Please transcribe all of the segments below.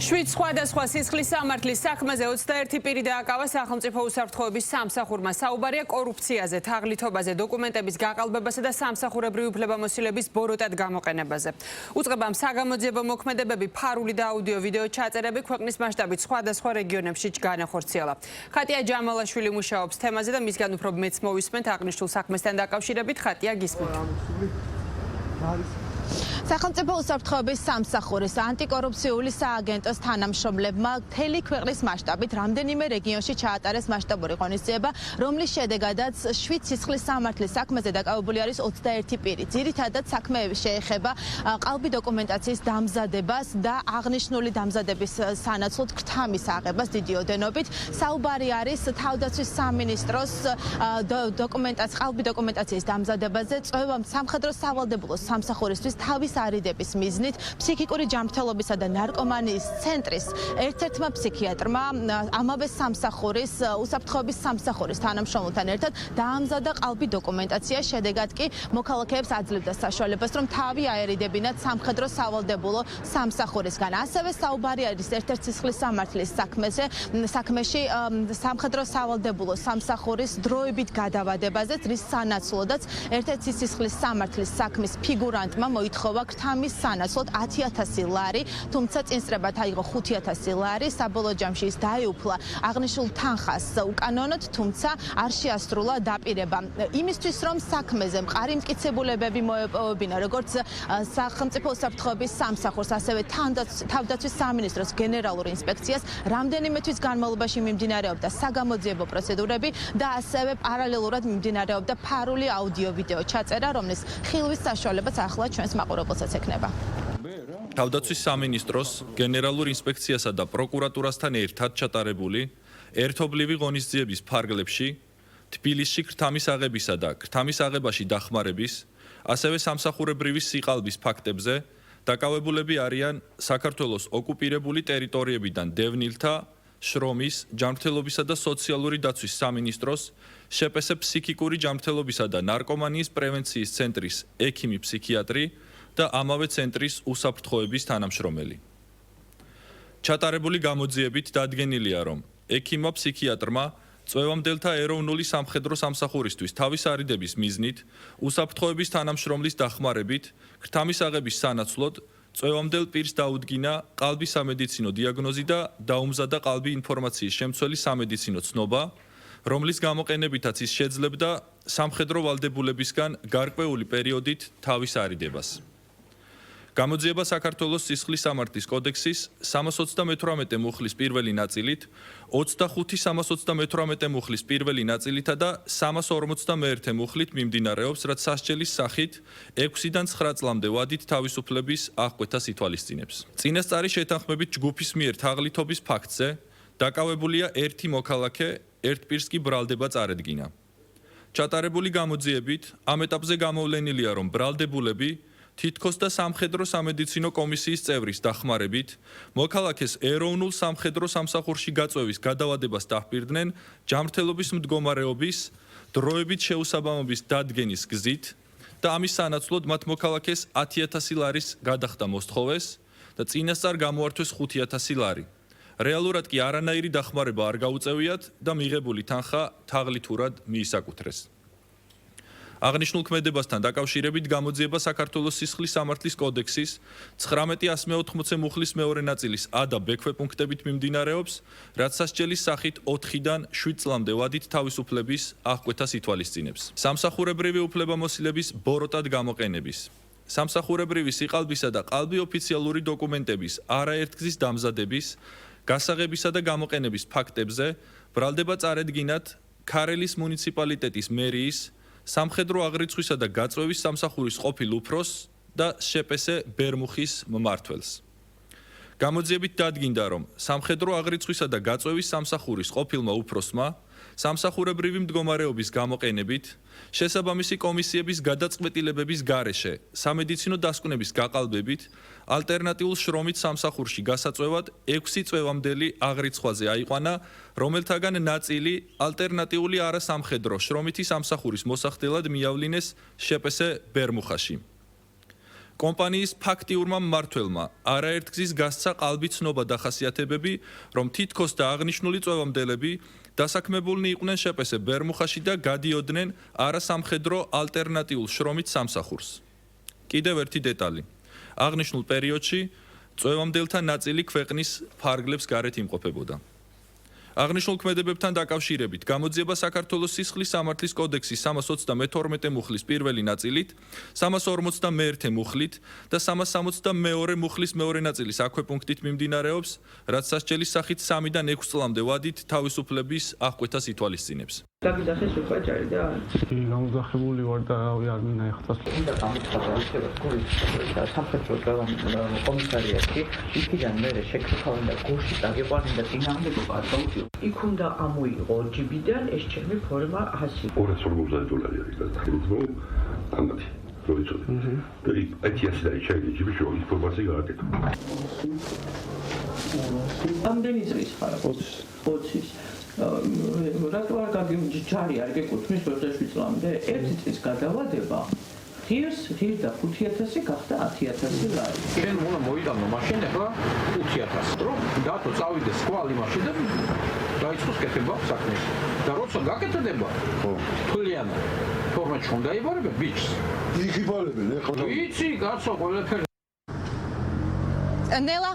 შვიდ სხვადასხვა სისხლის სამართლის საქმეზე 21 პირი დააკავა სახელმწიფო უსაფრთხოების სამსახურმა. საუბარია კორუფციაზე, თაღლითობაზე, დოკუმენტების გაყალბებასა და სამსახურებრივი უფლებამოსილების ბოროტად გამოყენებაზე. უწყებამ საგამოძიებო მოქმედებები, ფარული და აუდიო ვიდეო ჩაწერები ქვეყნის მასშტაბით სხვადასხვა რეგიონებში განახორციელა. ხატია ჯამალაშვილი მუშაობს თემაზე და მისგან უფრო მეც მოვისმენთ აღნიშნულ საქმესთან დაკავშირებით. ხატია გისმენთ. სახელმწიფო უსაფრთხოების სამსახურის ანტიკორუფციული სააგენტოს თანამშრომლებმა მთელი ქვეყნის მასშტაბით რამდენიმე რეგიონში ჩაატარეს მასშტაბური ღონისძიება, რომლის შედეგადაც 7 სისხლის სამართლის საქმეზე დაკავებული არის 21 პირი. ძირითადად საქმეები შეეხება ყალბი დოკუმენტაციის დამზადებას და აღნიშნული დამზადების სანაცვლოდ ქრთამის აღებას დიდი ოდენობით. საუბარი არის თავდაცვის სამინისტროს ყალბი დოკუმენტაციის დამზადებაზე, წვევამ სამხედრო სავალდებულოს სამსახურისთვის თავის არიდების მიზნით ფსიქიკური ჯანმრთელობისა და ნარკომანიის ცენტრის ერთ-ერთმა ფსიქიატრმა ამავე სამსახურის უსაფრთხოების სამსახურის თანამშრომელთან ერთად დაამზადა ყალბი დოკუმენტაცია. შედეგად კი მოქალაქეებს აძლევდა საშუალებას, რომ თავი აერიდებინათ სამხედრო სავალდებულო სამსახურისგან. ასევე საუბარი არის ერთ-ერთ სისხლის სამართლის საქმეში სამხედრო სავალდებულო სამსახურის დროებით გადავადებაზე, რის სანაცვლოდაც ერთ-ერთი სისხლის სამართლის საქმის ფიგურანტმა მოითხოვა ქრთამის სანაცვლოდ 10,000 ლარი, თუმცა წინსწრებად აიღო 5,000 ლარი. საბოლოო ჯამში ის დაეუფლა აღნიშნულ თანხას უკანონოდ, თუმცა არ შეასრულა დაპირება. იმისთვის, რომ საქმეზე მყარი მტკიცებულებები მოეპოვებინა როგორც სახელმწიფო უსაფრთხოების სამსახურს, ასევე თავდაცვის სამინისტროს გენერალურ ინსპექციას, რამდენიმე თვის განმავლობაში მიმდინარეობდა საგამოძიებო პროცედურები და ასევე პარალელურად მიმდინარეობდა ფარული აუდიო ვიდეო ჩაწერა, რომლის ხილვის საშუალებაც ახლა ჩვენს მაყურებელსაც ექნება. თავდაცვის სამინისტროს, გენერალურ ინსპექციასა და პროკურატურასთან ერთად ჩატარებული ერთობლივი ღონისძიების ფარგლებში თბილისში ქრთამის აღებისა და ქრთამის აღებაში დახმარების, ასევე სამსახურებრივი სიყალბის ფაქტებზე დაკავებულები არიან საქართველოს ოკუპირებული ტერიტორიებიდან დევნილთა, შრომის, ჯანმრთელობისა და სოციალური დაცვის სამინისტროს, შპს ფსიქიკური ჯანმრთელობისა და ნარკომანიის პრევენციის ცენტრის ექიმი ფსიქიატრი და ამავე ცენტრის უსაფრთხოების თანამშრომელი. ჩატარებული გამოძიებით დადგენილია, რომ ექიმმა ფსიქიატრმა წვევამდელთა ეროვნული სამხედრო სამსახურისთვის თავის არიდების მიზნით უსაფრთხოების თანამშრომლის დახმარებით ქრთამის აღების სანაცვლოდ წვევამდელ პირს დაუდგინა ყალბის სამედიცინო დიაგნოზი და დაუმზადა ყალბი ინფორმაციის შემცველი სამედიცინო ცნობა, რომლის გამოყენებითაც ის შეძლებდა სამხედრო ვალდებულებისგან გარკვეული პერიოდით თავის არიდებას. გამოძიება საქართველოს სისხლის სამართლის კოდექსის 328 მუხლის პირველი ნაწილით, 25-328 მუხლის პირველი ნაწილითა და 351 მუხლით მიმდინარეობს, რაც სასჯელის სახით 6-დან 9 წლამდე ვადით თავისუფლების აღკვეთას ითვალისწინებს. წინასწარი შეთანხმებით ჯგუფის მიერ თაღლითობის ფაქტზე დაკავებულია ერთი მოქალაქე, ერთ პირს კი ბრალდება წარედგინა. ჩატარებული გამოძიებით ამ ეტაპზე გამოვლენილია, რომ ბრალდებულები თითქოს და სამხედრო სამედიცინო კომისიის წევრის დახმარებით მოქალაქეს ეროვნულ სამხედრო სამსახურში გაწვევის გადავადებას დაჰპირდნენ ჯანმრთელობის მდგომარეობის დროებით შეუსაბამობის დადგენის გზით და ამის სანაცვლოდ მათ მოქალაქეს 10,000 ლარის გადახდა მოსთხოვეს და წინასწარ გამოართვეს 5,000 ლარი. რეალურად კი არანაირი დახმარება არ გაუწევიათ და მიღებული თანხა თაღლითურად მიისაკუთრეს. აღნიშნულ ქმედებასთან დაკავშირებით გამოძიება საქართველოს სისხლის სამართლის კოდექსის 19-180 მუხლის მეორე ნაწილის ა და ბ ქვეპუნქტებით მიმდინარეობს, რაც სასჯელის სახით 4-დან 7 წლამდე ვადით თავისუფლების აღკვეთას ითვალისწინებს. სამსახურებრივი უფლებამოსილების ბოროტად გამოყენების, სამსახურებრივი სიყალბისა და ყალბი ოფიციალური დოკუმენტების არაერთგზის დამზადების, გასაღებისა და გამოყენების ფაქტებზე ბრალდება წარედგინათ ქარელის მუნიციპალიტეტის მერიის, სამხედრო აღრიცხვისა და გაწვევის სამსახურის ყოფილ უფროსს და შპს ბერმუხის მმართველს. გამოძიებით დადგინდა, რომ სამხედრო აღრიცხვისა და გაწვევის სამსახურის ყოფილმა უფროსმა სამსახურებრივი მდგომარეობის გამოყენებით შესაბამისი კომისიების გადაწყვეტილებების გარეშე სამედიცინო დასკვნების გაყალბებით ალტერნატიულ შრომით სამსახურში გასაწვევად 6 წვევამდელი აღრიცხვაზე აიყვანა, რომელთაგან ნაწილი ალტერნატიული არასამხედრო შრომითი სამსახურის მოსახდელად მიავლინეს შპს ბერმუხაში. კომპანიის ფაქტიურმა მმართველმა არაერთგზის გასცა ყალბიცნობა დახასიათებები, რომ თითქოს და აღნიშნული წვევამდელები დასაქმებულნი იყვნენ შპს ბერმუხაში და გადიოდნენ არასამხედრო ალტერნატიულ შრომით სამსახურს. კიდევ ერთი დეტალი. აღნიშნულ პერიოდში წვევამდელთა ნაწილი ქვეყნის ფარგლებს გარეთ იმყოფებოდა. აღნიშნულ ქმედებებთან დაკავშირებით გამოძიება საქართველოს სისხლის სამართლის კოდექსის 322 მუხლის პირველი ნაწილით, 351 მუხლით და 362 მუხლის მეორე ნაწილის აქვე პუნქტით მიმდინარეობს, რაც სასჯელის სახით 3-დან 6 წლამდე ვადით თავისუფლების აღკვეთას ითვალისწინებს. დაგიძახეს უხვაჭარი და გამოდახებული ვარ და რავი არ მინახავს. უნდა გამიცხადა სამხედრო კომისარიატი იქიდან მე შეკრებავენ და გულში დაგიყვანენ და წინააღმდეგობა არ დაუწიო. იქ უნდა ამოიღო ჯიბიდან ეს ჩემი ფორმა 100 $250 არის გადახდილი ამათი როიცოდი და IT ასეთი ჩაიდი ჯიბი შო ინფორმაცია გააკეთა ამდენი წლის ხარ 20 რატო არ გაგიჯარი არ გეკუთვნის 27 წლამდე ერთი წლის გადავადება ღირს და 5000 გახდა 10000 ლარი. ჩვენ უნდა მოიტანო მაშინ ახლა 5000 რომ დათო წავიდეს სკვალ იმაში და დაიწყოს კეთება საქმე. და როცა გაკეთდება, თვლიანად ფორმაში უნდა იბარებე ბიჭს. იგიბარებენ ეხლა იცი, კაცო, ყველაფერი. ნელა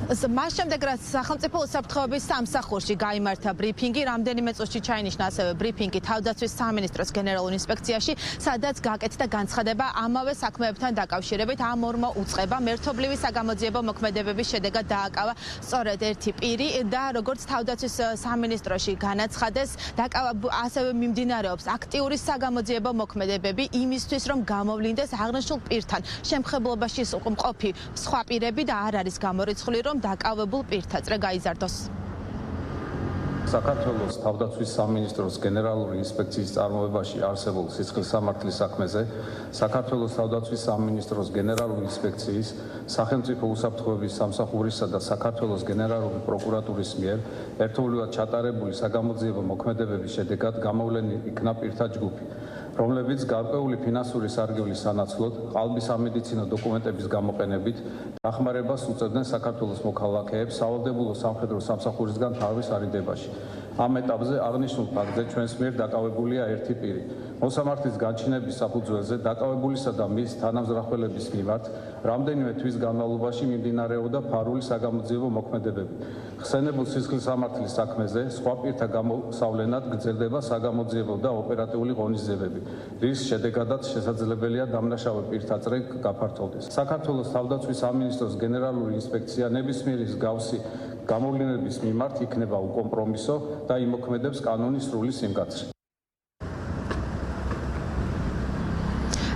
მას შემდეგ რაც სახელმწიფო უსაფრთხოების სამსახურში გაიმართა ბრიფინგი, რამდენიმე წუთში ჩაინიშნა ასევე ბრიფინგი თავდაცვის სამინისტროს გენერალურ ინსპექციაში, სადაც გაკეთდა განცხადება ამავე საქმეებთან დაკავშირებით. ამ ორმო უწყება მერთობლივი საგამოძიებო მოქმედებების შედეგად დააკავა სწორედ ერთი პირი და როგორც თავდაცვის სამინისტროში განაცხადეს, ასევე მიმდინარეობს აქტიური საგამოძიებო მოქმედებები იმისთვის, რომ გამოვლინდეს აღნიშნულ პირთან შემხებლობაში მყოფი სხვა პირები და არ არის გამორიცხული, რომ დაკავებულ პირთა წრე გაიზარდოს. საქართველოს თავდაცვის სამინისტროს გენერალური ინსპექციის წარმოებაში არსებულ სისხლის სამართლის საქმეზე საქართველოს თავდაცვის სამინისტროს გენერალური ინსპექციის სახელმწიფო უსაფრთხოების სამსახურისა და საქართველოს გენერალური პროკურატურის მიერ ერთობლივად ჩატარებული საგამოძიებო მოქმედებების შედეგად გამოვლენილი იქნა პირთა ჯგუფი, რომლებიც გარკვეული ფინანსური სარგებლის სანაცვლოდ ყალბის სამედიცინო დოკუმენტების გამოყენებით დახმარებას უწევდნენ საქართველოს მოქალაქეებს სავალდებულო სამხედრო სამსახურისგან თავის არიდებაში. ამ ეტაპზე აღნიშნულ ფაქტზე ჩვენს მიერ დაკავებულია ერთი პირი. მოსამართლის განჩინების საფუძველზე დაკავებულისა და მის თანამზრახველების მიმართ რამდენიმე თვის განმავლობაში მიმდინარეობდა ფარული საგამოძიებო მოქმედებები. ხსენებულ სისხლის სამართლის საქმეზე სხვა პირთა გამოსავლენად გრძელდება საგამოძიებო და ოპერატიული ღონისძიებები, რის შედეგადაც შესაძლებელია დამნაშავე პირთა წრე გაფართოვდეს. საქართველოს თავდაცვის სამინისტროს გენერალური ინსპექცია ნებისმიერი მსგავსი გამოვლენების მიმართ იქნება უკომპრომისო და იმოქმედებს კანონის სრული სიმკაცრით.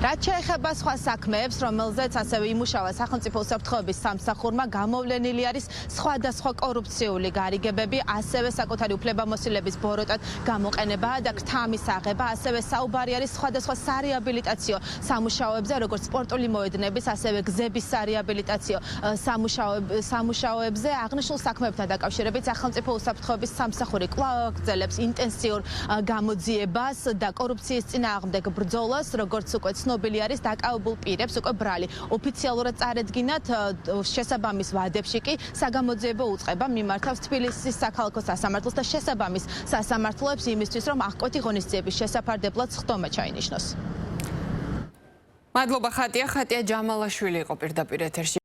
რაც შეეხება სხვა საქმეებს, რომელზეც ასევე იმუშავა სახელმწიფო უსაფრთხოების სამსახურმა, გამოვლენილი არის სხვადასხვა კორუფციული გარიგებები, ასევე საკუთარი უფლებამოსილების ბოროტად გამოყენება და გრთამის აღება, ასევე საუბარი არის სხვადასხვა სარეაბილიტაციო სამუშაოებზე, როგორც სპორტული მოედნების, ასევე გზების სარეაბილიტაციო სამუშაოებზე. აღნიშნულ საქმეებთან დაკავშირებით სახელმწიფო უსაფრთხოების სამსახური კვლავ აგრძელებს ინტენსიურ გამოძიებას და კორუფციის წინააღმდეგ ბრძოლას, როგორც უკვე ცნობილი არის დაკავებულ პირებს უკვე ბრალი. ოფიციალურად წარედგინათ შესაბამის ვადებში კი საგამოძიებო უწყება მიმართავს თბილისის საქალაქო სასამართლოს და შესაბამის სასამართლოებს იმისთვის, რომ აღკვეთი ღონისძიების შესაფარდებლად სხდომა ჩაინიშნოს. მადლობა ხატია ჯამალაშვილი იყო პირდაპირ ეთერში.